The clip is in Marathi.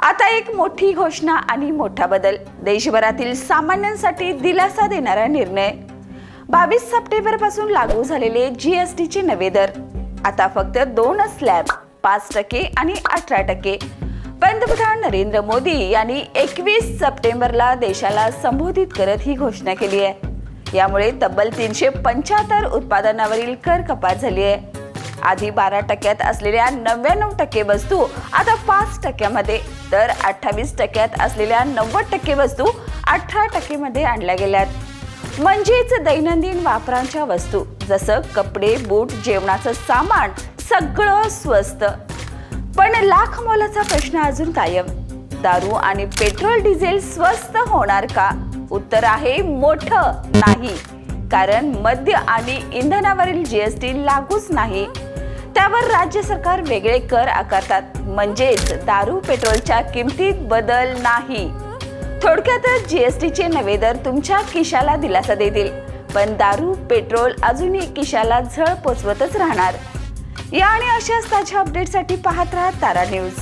आता एक मोठी घोषणा आणि मोठा बदल. देशभरातील सामान्यांसाठी दिलासा देणारा निर्णय. 22 सप्टेंबर पासून लागू झालेले जीएसटीचे नवे दर. आता फक्त 2 स्लॅब, 5% आणि 18%. पंतप्रधान नरेंद्र मोदी यांनी 21 सप्टेंबरला देशाला संबोधित करत ही घोषणा केली आहे. यामुळे तब्बल 375 उत्पादनावरील कर कपात झाली आहे. आधी 12% असलेल्या 99% वस्तू आता 5% मध्ये, तर 28% असलेल्या 90% वस्तू 18% मध्ये आणल्या गेल्यात. म्हणजेच दैनंदिन वापरांच्या वस्तू जसं कपडे, बूट, जेवणाचं सामान सगळं स्वस्त. पण लाख मोलाचा प्रश्न अजून कायम. दारू आणि पेट्रोल डिझेल स्वस्त होणार का? उत्तर आहे मोठं नाही. कारण मद्य आणि इंधनावरील जीएसटी लागूच नाही. त्यावर राज्य सरकार वेगळे कर आकारतात. म्हणजेच दारू पेट्रोलच्या किमतीत बदल नाही. थोडक्यात जीएसटीचे नवे दर तुमच्या खिशाला दिलासा देतील, पण दारू पेट्रोल अजूनही खिशाला झळ पोचवतच राहणार. या आणि अशाच ताज्या अपडेटसाठी पाहत राहा तारा न्यूज.